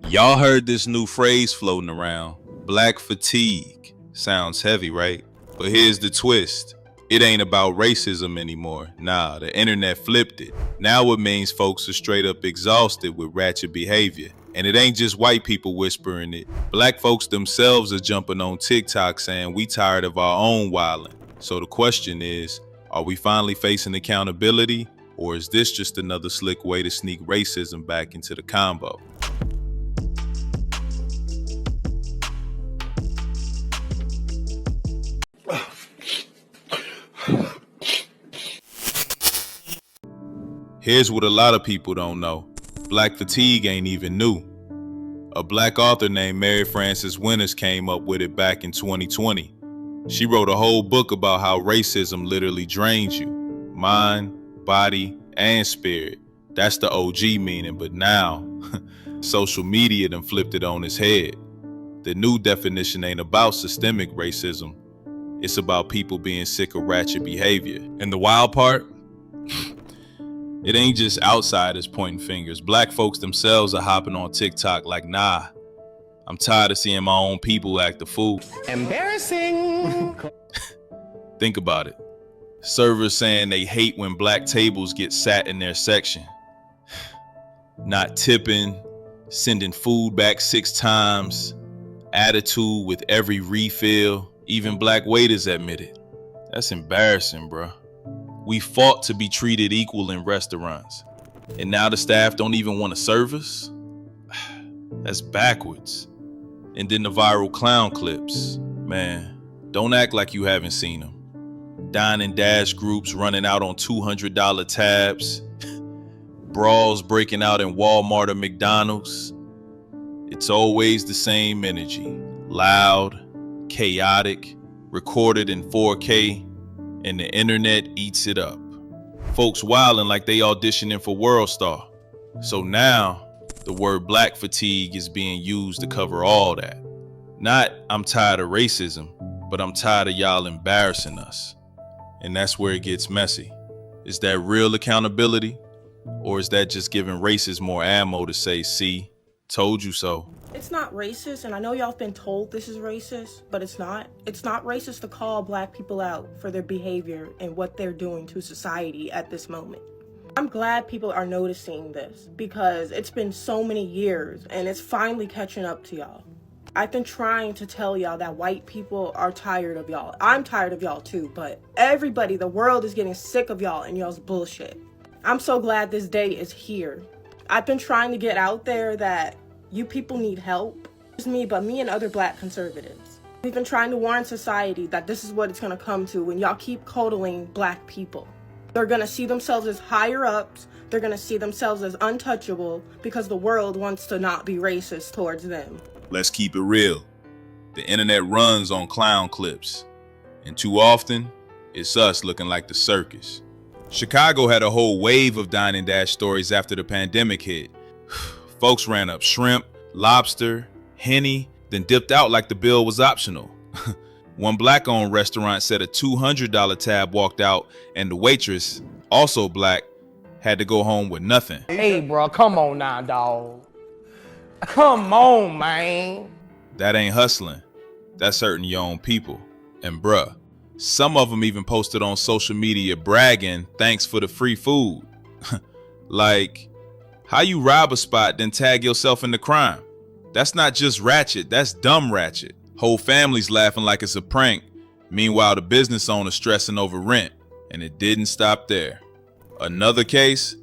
Y'all heard this new phrase floating around, black fatigue. Sounds heavy, right? But here's the twist. It ain't about racism anymore. Nah, the internet flipped it. Now it means folks are straight up exhausted with ratchet behavior. And it ain't just white people whispering it. Black folks themselves are jumping on TikTok saying we tired of our own wilding. So the question is, are we finally facing accountability? Or is this just another slick way to sneak racism back into the combo? Here's what a lot of people don't know. Black fatigue ain't even new. A black author named Mary Frances Winters came up with it back in 2020. She wrote a whole book about how racism literally drains you. Mind, body, and spirit. That's the OG meaning, but now, social media done flipped it on its head. The new definition ain't about systemic racism. It's about people being sick of ratchet behavior. And the wild part? It ain't just outsiders pointing fingers. Black folks themselves are hopping on TikTok like, nah, I'm tired of seeing my own people act the fool. Embarrassing. Think about it. Servers saying they hate when black tables get sat in their section. Not tipping, sending food back 6 times, attitude with every refill. Even black waiters admit it. That's embarrassing, bruh. We fought to be treated equal in restaurants, and now the staff don't even want to serve us? That's backwards. And then the viral clown clips. Man, don't act like you haven't seen them. Dine-and-dash groups running out on $200 tabs. Brawls breaking out in Walmart or McDonald's. It's always the same energy. Loud, chaotic, recorded in 4K. And the internet eats it up. Folks wilding like they auditioning for World Star. So now, the word black fatigue is being used to cover all that. Not, I'm tired of racism, but I'm tired of y'all embarrassing us. And that's where it gets messy. Is that real accountability? Or is that just giving racists more ammo to say, see, told you so? It's not racist, and I know y'all have been told this is racist, but it's not. It's not racist to call black people out for their behavior and what they're doing to society at this moment. I'm glad people are noticing this because it's been so many years and it's finally catching up to y'all. I've been trying to tell y'all that white people are tired of y'all. I'm tired of y'all too, but everybody, the world is getting sick of y'all and y'all's bullshit. I'm so glad this day is here. I've been trying to get out there that you people need help. It's me, but me and other black conservatives. We've been trying to warn society that this is what it's gonna come to when y'all keep coddling black people. They're gonna see themselves as higher ups, they're gonna see themselves as untouchable because the world wants to not be racist towards them. Let's keep it real. The internet runs on clown clips. And too often, it's us looking like the circus. Chicago had a whole wave of dine-and-dash stories after the pandemic hit. Folks ran up shrimp, lobster, Henny, then dipped out like the bill was optional. One black-owned restaurant said a $200 tab walked out and the waitress, also black, had to go home with nothing. Hey, bro, come on now, dawg. Come on, man. That ain't hustling. That's hurting your own people. And bruh, some of them even posted on social media bragging, thanks for the free food. Like, how you rob a spot then tag yourself in the crime? That's not just ratchet, that's dumb ratchet. Whole families laughing like it's a prank. Meanwhile, the business owner stressing over rent. And it didn't stop there. Another case,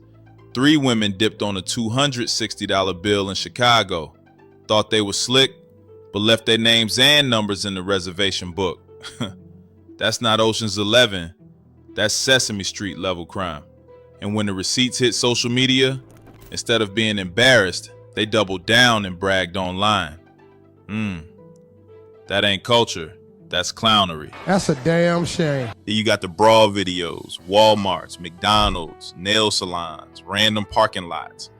3 women dipped on a $260 bill in Chicago. Thought they were slick, but left their names and numbers in the reservation book. That's not Ocean's 11. That's Sesame Street level crime. And when the receipts hit social media, instead of being embarrassed, they doubled down and bragged online. That ain't culture, that's clownery. That's a damn shame. Then you got the brawl videos, Walmarts, McDonald's, nail salons, random parking lots.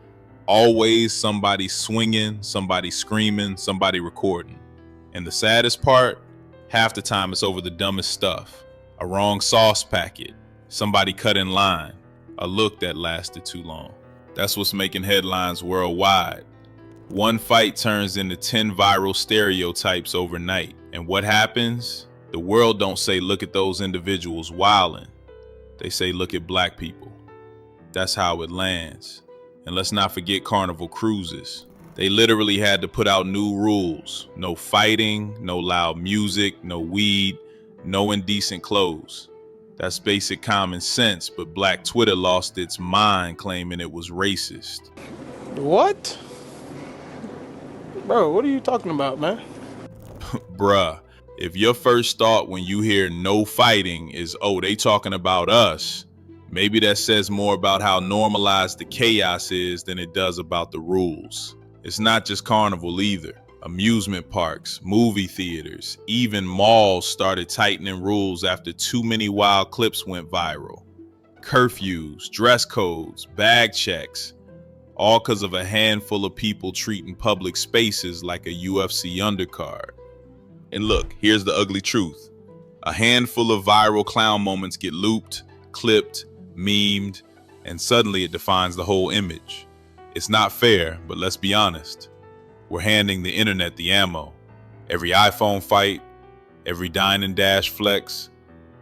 Always somebody swinging, somebody screaming, somebody recording. And the saddest part, half the time it's over the dumbest stuff. A wrong sauce packet, somebody cut in line, a look that lasted too long. That's what's making headlines worldwide. One fight turns into 10 viral stereotypes overnight. And what happens? The world don't say, look at those individuals wildin'. They say, look at black people. That's how it lands. And let's not forget Carnival Cruises. They literally had to put out new rules. No fighting, no loud music, no weed, no indecent clothes. That's basic common sense, but Black Twitter lost its mind claiming it was racist. What? Bro, what are you talking about, man? Bruh, if your first thought when you hear no fighting is, oh, they talking about us, maybe that says more about how normalized the chaos is than it does about the rules. It's not just Carnival either. Amusement parks, movie theaters, even malls started tightening rules after too many wild clips went viral. Curfews, dress codes, bag checks, all because of a handful of people treating public spaces like a UFC undercard. And look, here's the ugly truth. A handful of viral clown moments get looped, clipped, memed, and suddenly it defines the whole image. It's not fair, but let's be honest. We're handing the internet the ammo. Every iPhone fight, every dine-and-dash flex,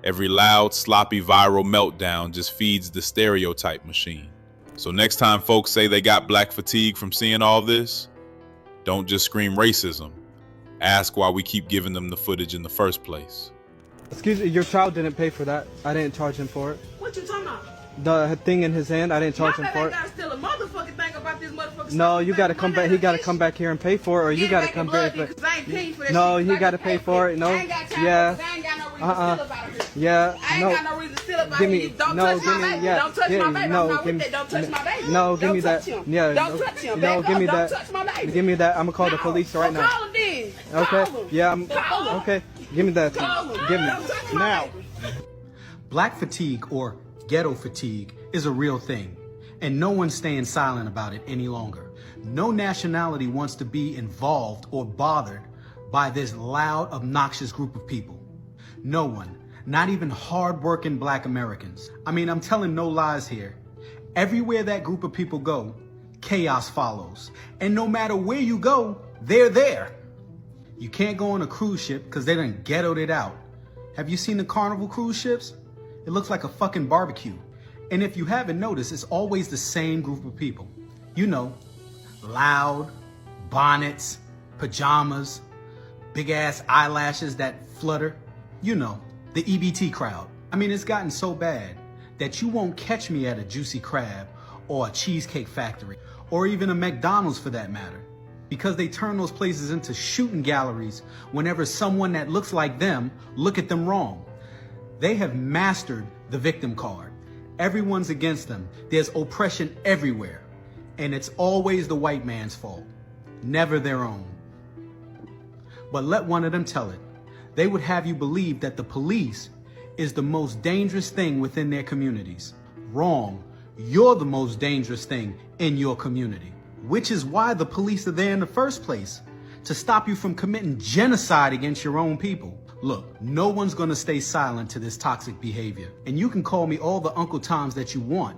every loud, sloppy viral meltdown just feeds the stereotype machine. So next time folks say they got black fatigue from seeing all this, don't just scream racism. Ask why we keep giving them the footage in the first place. Excuse me, your child didn't pay for that. I didn't charge him for it. What you talking about? The thing in his hand, I didn't charge him for it. Gotta steal a motherfucking thing about this motherfucking No, you gotta come back. He gotta come back here and pay for it, or you gotta come back. No, he gotta pay for it. No, yeah. Yeah, I ain't got no reason to steal about give me, it. Don't no, touch give my me, baby. yeah, Don't touch yeah, my baby. no, I'm not give with me, that. Don't touch my baby. no, give me Don't touch that, him. yeah, Don't touch him. no, Back give me up. that, Don't touch my baby. give me that. I'm gonna call the No. police right Well, now. call him then. Okay, Call him. yeah, I'm, Call him. okay, give me that, Call him. give me, Don't touch my now. baby. Black fatigue or ghetto fatigue is a real thing, and no one's staying silent about it any longer. No nationality wants to be involved or bothered by this loud, obnoxious group of people. No one, not even hard-working black Americans. I mean, I'm telling no lies here. Everywhere that group of people go, chaos follows. And no matter where you go, they're there. You can't go on a cruise ship because they done ghettoed it out. Have you seen the Carnival cruise ships? It looks like a fucking barbecue. And if you haven't noticed, it's always the same group of people. You know, loud, bonnets, pajamas, big ass eyelashes that flutter. You know, the EBT crowd. I mean, it's gotten so bad that you won't catch me at a Juicy Crab or a Cheesecake Factory or even a McDonald's for that matter, because they turn those places into shooting galleries whenever someone that looks like them look at them wrong. They have mastered the victim card. Everyone's against them. There's oppression everywhere. And it's always the white man's fault, never their own. But let one of them tell it. They would have you believe that the police is the most dangerous thing within their communities. Wrong. You're the most dangerous thing in your community, which is why the police are there in the first place, to stop you from committing genocide against your own people. Look, no one's gonna stay silent to this toxic behavior. And you can call me all the Uncle Toms that you want,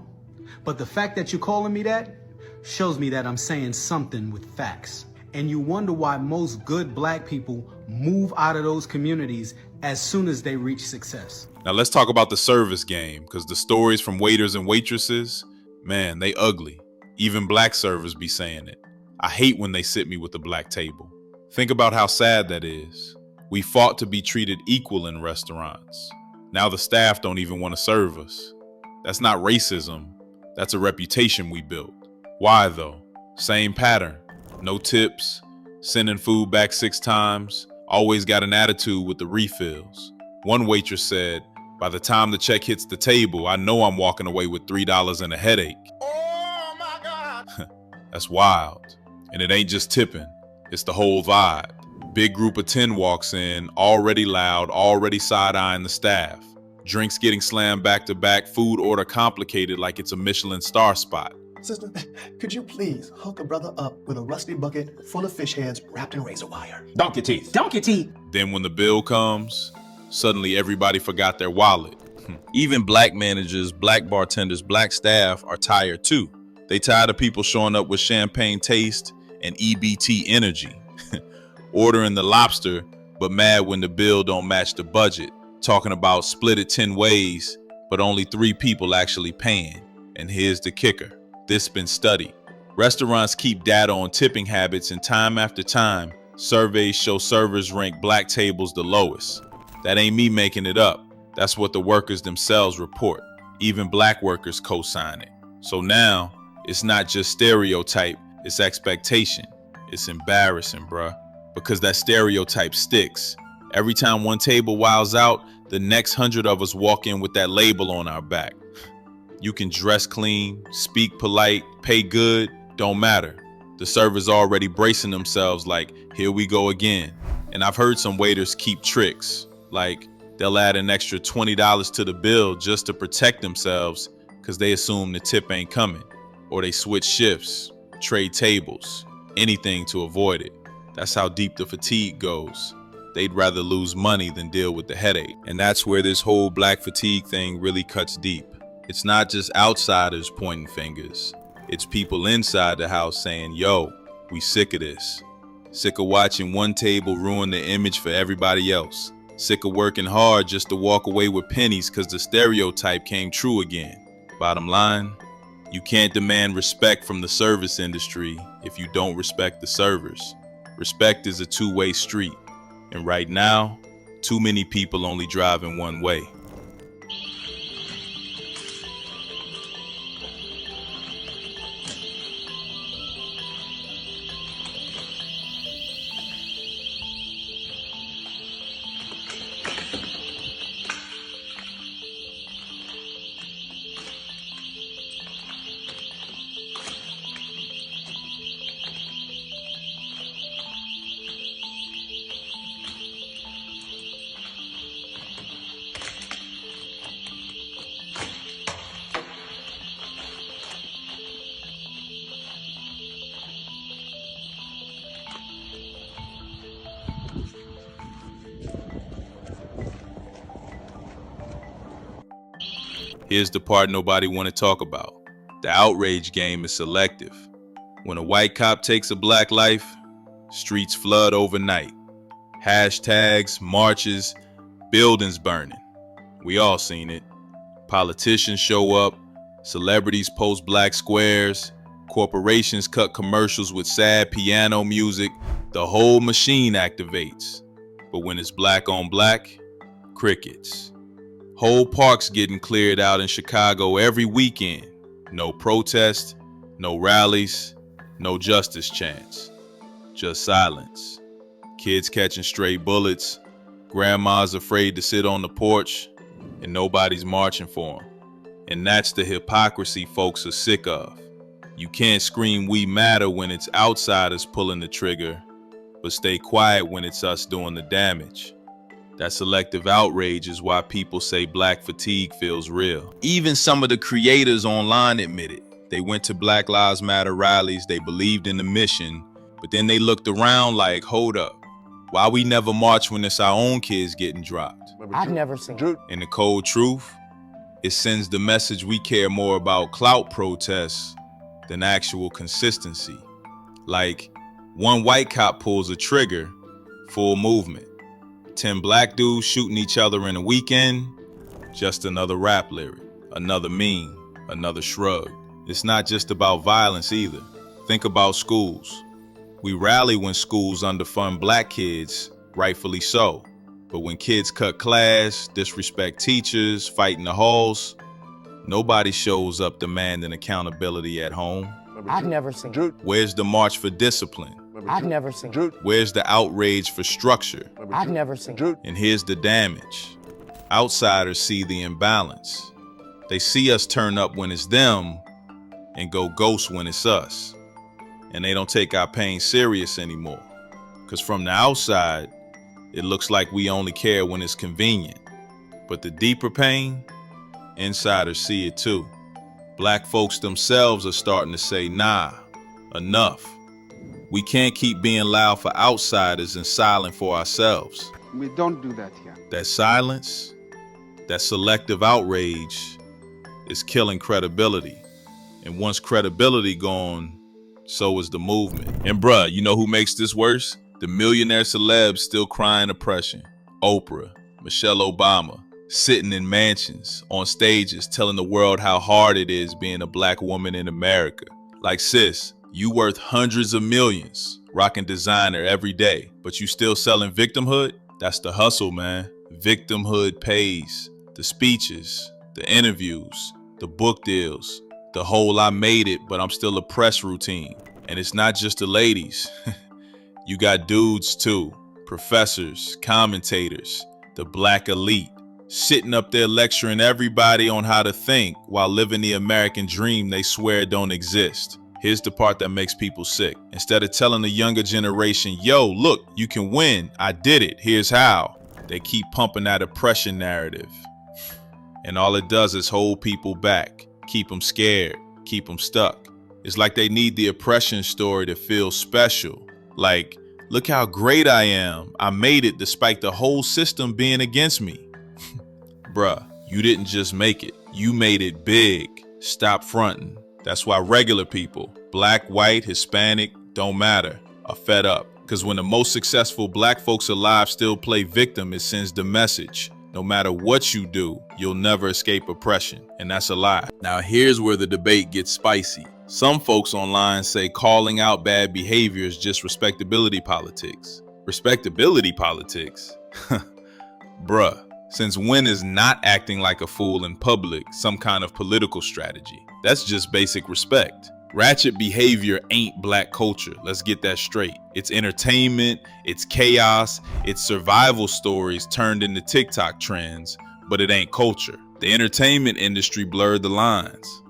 but the fact that you're calling me that shows me that I'm saying something with facts. And you wonder why most good black people move out of those communities as soon as they reach success. Now let's talk about the service game, because the stories from waiters and waitresses, man, they ugly. Even black servers be saying it. I hate when they sit me with the black table. Think about how sad that is. We fought to be treated equal in restaurants. Now the staff don't even want to serve us. That's not racism. That's a reputation we built. Why though? Same pattern. No tips, sending food back 6 times, always got an attitude with the refills. One waitress said, by the time the check hits the table, I know I'm walking away with $3 and a headache. Oh my God. That's wild. And it ain't just tipping, it's the whole vibe. Big group of 10 walks in, already loud, already side-eyeing the staff. Drinks getting slammed back to back, food order complicated like it's a Michelin star spot. Sister, could you please hook a brother up with a rusty bucket full of fish heads wrapped in razor wire? Donkey teeth. Donkey teeth. Then when the bill comes, suddenly everybody forgot their wallet. Even black managers, black bartenders, black staff are tired too. They tired of people showing up with champagne taste and EBT energy. Ordering the lobster, but mad when the bill don't match the budget. Talking about split it 10 ways, but only 3 people actually paying. And here's the kicker. This been studied. Restaurants keep data on tipping habits, and time after time, surveys show servers rank black tables the lowest. That ain't me making it up. That's what the workers themselves report. Even black workers co-sign it. So now, it's not just stereotype, it's expectation. It's embarrassing, bruh, because that stereotype sticks. Every time one table wiles out, the next 100 of us walk in with that label on our back. You can dress clean, speak polite, pay good, don't matter. The servers already bracing themselves like, here we go again. And I've heard some waiters keep tricks, like they'll add an extra $20 to the bill just to protect themselves because they assume the tip ain't coming. Or they switch shifts, trade tables, anything to avoid it. That's how deep the fatigue goes. They'd rather lose money than deal with the headache. And that's where this whole black fatigue thing really cuts deep. It's not just outsiders pointing fingers. It's people inside the house saying, yo, we sick of this. Sick of watching one table ruin the image for everybody else. Sick of working hard just to walk away with pennies because the stereotype came true again. Bottom line, you can't demand respect from the service industry if you don't respect the servers. Respect is a two-way street. And right now, too many people only drive in one way. Here's the part nobody want to talk about. The outrage game is selective. When a white cop takes a black life, streets flood overnight. Hashtags, marches, buildings burning. We all seen it. Politicians show up, celebrities post black squares, corporations cut commercials with sad piano music. The whole machine activates. But when it's black on black, crickets. Whole parks getting cleared out in Chicago every weekend. No protest, no rallies, no justice chants. Just silence. Kids catching stray bullets, grandmas afraid to sit on the porch, and nobody's marching for them. And that's the hypocrisy folks are sick of. You can't scream "we matter" when it's outsiders pulling the trigger, but stay quiet when it's us doing the damage. That selective outrage is why people say black fatigue feels real. Even some of the creators online admit it. They went to Black Lives Matter rallies, they believed in the mission, but then they looked around like, hold up, why we never march when it's our own kids getting dropped? I've never seen it. And the cold truth, it sends the message we care more about clout protests than actual consistency. Like, one white cop pulls a trigger, full movement. 10 black dudes shooting each other in a weekend, just another rap lyric, another meme, another shrug. It's not just about violence either. Think about schools. We rally when schools underfund black kids, rightfully so. But when kids cut class, disrespect teachers, fight in the halls, nobody shows up demanding accountability at home. I've never seen it. Where's the march for discipline? I've never seen it. Where's the outrage for structure? I've never seen it. And here's the damage. Outsiders see the imbalance. They see us turn up when it's them and go ghost when it's us. And they don't take our pain serious anymore. Because from the outside, it looks like we only care when it's convenient. But the deeper pain, insiders see it too. Black folks themselves are starting to say, nah, enough. We can't keep being loud for outsiders and silent for ourselves. We don't do that here. That silence, that selective outrage is killing credibility. And once credibility gone, so is the movement. And bruh, you know who makes this worse? The millionaire celebs still crying oppression. Oprah, Michelle Obama, sitting in mansions, on stages, telling the world how hard it is being a black woman in America. Like, sis, you worth hundreds of millions, rocking designer every day, but you still selling victimhood? That's the hustle, man. Victimhood pays. The speeches, the interviews, the book deals, the whole I made it, but I'm still oppressed routine. And it's not just the ladies. You got dudes too, professors, commentators, the black elite, sitting up there lecturing everybody on how to think while living the American dream they swear don't exist. Here's the part that makes people sick. Instead of telling the younger generation, yo, look, you can win, I did it, here's how, they keep pumping that oppression narrative. And all it does is hold people back, keep them scared, keep them stuck. It's like they need the oppression story to feel special. Like, look how great I am. I made it despite the whole system being against me. Bruh, you didn't just make it. You made it big. Stop fronting. That's why regular people, black, white, Hispanic, don't matter, are fed up. Because when the most successful black folks alive still play victim, it sends the message. No matter what you do, you'll never escape oppression. And that's a lie. Now here's where the debate gets spicy. Some folks online say calling out bad behavior is just respectability politics. Respectability politics? Bruh, since when is not acting like a fool in public some kind of political strategy? That's just basic respect. Ratchet behavior ain't black culture. Let's get that straight. It's entertainment, it's chaos, it's survival stories turned into TikTok trends, but it ain't culture. The entertainment industry blurred the lines.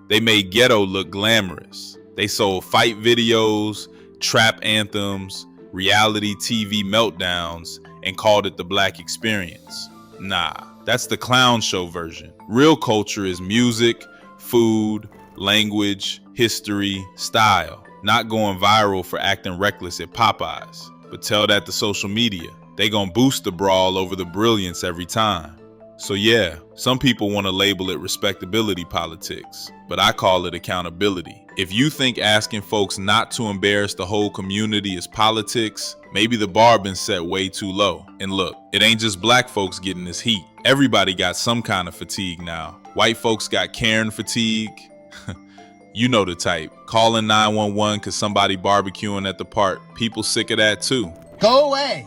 They made Ghetto look glamorous. They sold fight videos, trap anthems, reality TV meltdowns, and called it the black experience. Nah, that's the clown show version. Real culture is music, food, language, history, style. Not going viral for acting reckless at Popeyes. But tell that to social media. They gonna boost the brawl over the brilliance every time. So yeah, some people want to label it respectability politics, but I call it accountability. If you think asking folks not to embarrass the whole community is politics, maybe the bar been set way too low. And look, it ain't just black folks getting this heat. Everybody got some kind of fatigue now. White folks got Karen fatigue. You know the type. Calling 911 because somebody barbecuing at the park. People sick of that too. Go away.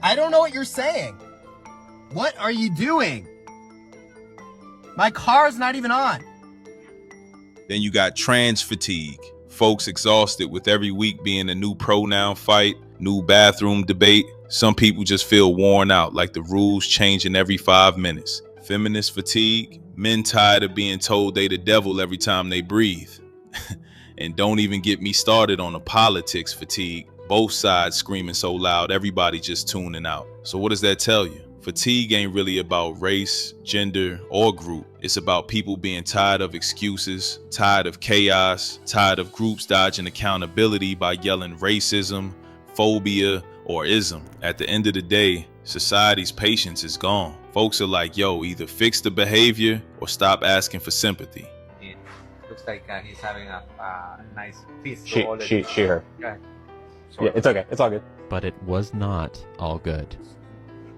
I don't know what you're saying. What are you doing? My car's not even on. Then you got trans fatigue. Folks exhausted with every week being a new pronoun fight, new bathroom debate. Some people just feel worn out, like the rules changing every 5 minutes. Feminist fatigue. Men tired of being told they the devil every time they breathe. And don't even get me started on the politics fatigue. Both sides screaming so loud, everybody just tuning out. So what does that tell you? Fatigue ain't really about race, gender, or group. It's about people being tired of excuses, tired of chaos, tired of groups dodging accountability by yelling racism, phobia, or ism. At the end of the day, society's patience is gone. Folks are like, yo, either fix the behavior or stop asking for sympathy. It looks like he's having a nice feast. She, her. Okay. Yeah, it's okay. It's all good. But it was not all good.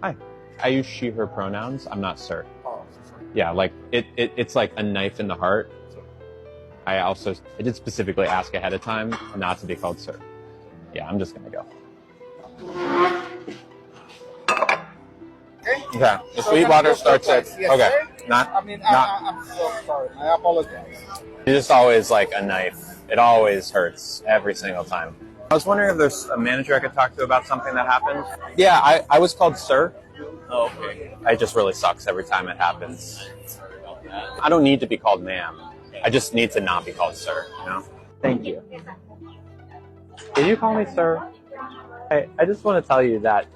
Hi. I use she, her pronouns. I'm not sir. Yeah, like it's like a knife in the heart. I did specifically ask ahead of time not to be called sir. Yeah, I'm just gonna go. Okay. The sweet water starts at okay. I'm so sorry. I apologize. It's just always like a knife. It always hurts every single time. I was wondering if there's a manager I could talk to about something that happened. Yeah, I was called sir. Oh, okay. It just really sucks every time it happens. I don't need to be called ma'am. I just need to not be called sir, you know? Thank you. Can you call me sir? Hey, I just want to tell you that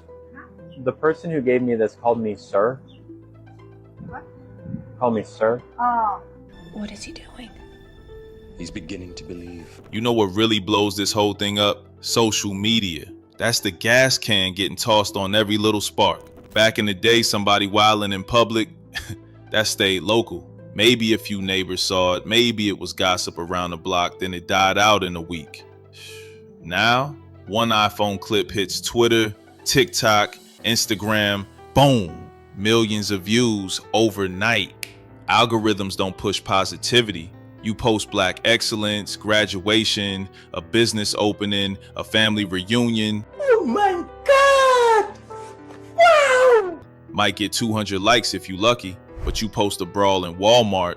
the person who gave me this called me sir. What? Called me sir. Oh. What is he doing? He's beginning to believe. You know what really blows this whole thing up? Social media. That's the gas can getting tossed on every little spark. Back in the day, somebody wilding in public, that stayed local. Maybe a few neighbors saw it, maybe it was gossip around the block, then it died out in a week. Now, one iPhone clip hits Twitter, TikTok, Instagram, boom, millions of views overnight. Algorithms don't push positivity. You post Black excellence, graduation, a business opening, a family reunion. Oh my God! Wow! Might get 200 likes if you lucky, but you post a brawl in Walmart,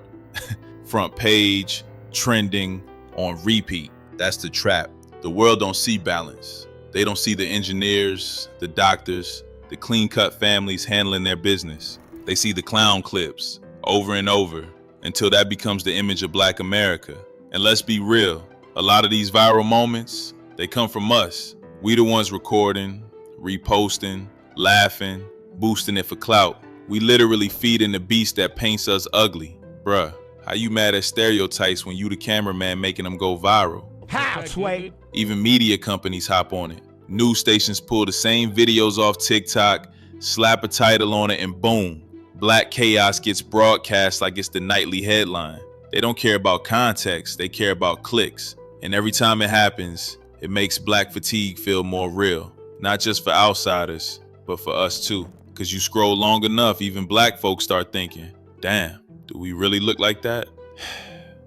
front page, trending, on repeat. That's the trap. The world don't see balance. They don't see the engineers, the doctors, the clean-cut families handling their business. They see the clown clips over and over until that becomes the image of Black America. And let's be real, a lot of these viral moments, they come from us. We the ones recording, reposting, laughing, boosting it for clout. We literally feeding the beast that paints us ugly. Bruh, how you mad at stereotypes when you the cameraman making them go viral? How, Sway? Even media companies hop on it. News stations pull the same videos off TikTok, slap a title on it, and boom, Black chaos gets broadcast like it's the nightly headline. They don't care about context, they care about clicks. And every time it happens, it makes Black fatigue feel more real. Not just for outsiders, but for us too. Cause you scroll long enough, even Black folks start thinking, damn, do we really look like that?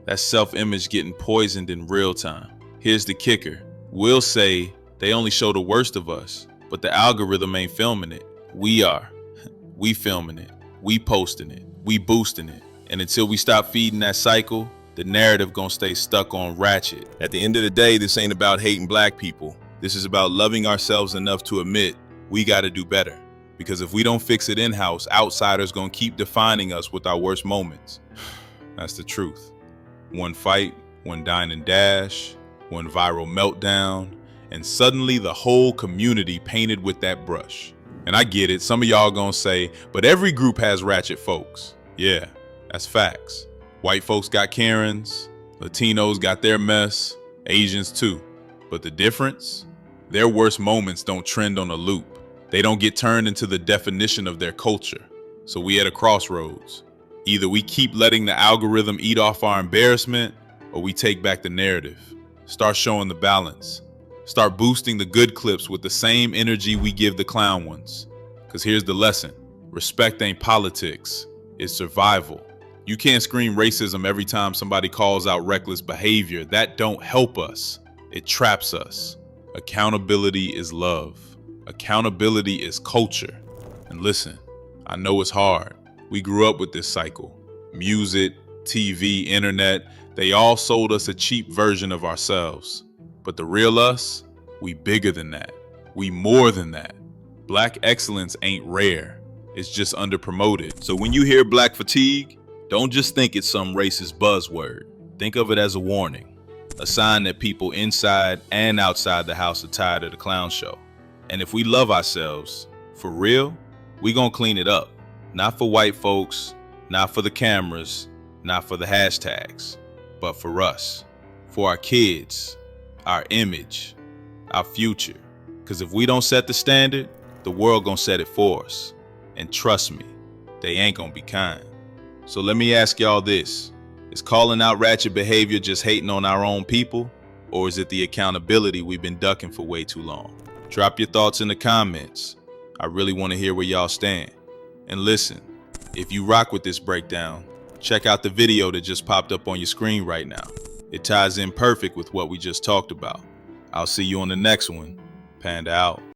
That self-image getting poisoned in real time. Here's the kicker. We'll say they only show the worst of us, but the algorithm ain't filming it. We are. We filming it. We posting it. We boosting it. And until we stop feeding that cycle, the narrative gonna stay stuck on Ratchet. At the end of the day, this ain't about hating Black people. This is about loving ourselves enough to admit we gotta do better. Because if we don't fix it in-house, outsiders gonna keep defining us with our worst moments. That's the truth. One fight, one dine-and-dash, one viral meltdown, and suddenly the whole community painted with that brush. And I get it, some of y'all gonna say, but every group has ratchet folks. Yeah, that's facts. White folks got Karens, Latinos got their mess, Asians too. But the difference? Their worst moments don't trend on a loop. They don't get turned into the definition of their culture. So we at a crossroads. Either we keep letting the algorithm eat off our embarrassment, or we take back the narrative. Start showing the balance. Start boosting the good clips with the same energy we give the clown ones. Because here's the lesson. Respect ain't politics. It's survival. You can't scream racism every time somebody calls out reckless behavior. That don't help us. It traps us. Accountability is love. Accountability is culture. And listen, I know it's hard. We grew up with this cycle. Music, TV, internet, they all sold us a cheap version of ourselves. But the real us, we bigger than that. We more than that. Black excellence ain't rare. It's just underpromoted. So when you hear Black fatigue, don't just think it's some racist buzzword. Think of it as a warning. A sign that people inside and outside the house are tired of the clown show. And if we love ourselves, for real, we gonna clean it up. Not for white folks, not for the cameras, not for the hashtags, but for us, for our kids, our image, our future. Because if we don't set the standard, the world gonna set it for us. And trust me, they ain't gonna be kind. So let me ask y'all this. Is calling out ratchet behavior just hating on our own people? Or is it the accountability we've been ducking for way too long? Drop your thoughts in the comments. I really want to hear where y'all stand. And listen, if you rock with this breakdown, check out the video that just popped up on your screen right now. It ties in perfect with what we just talked about. I'll see you on the next one. Panda out.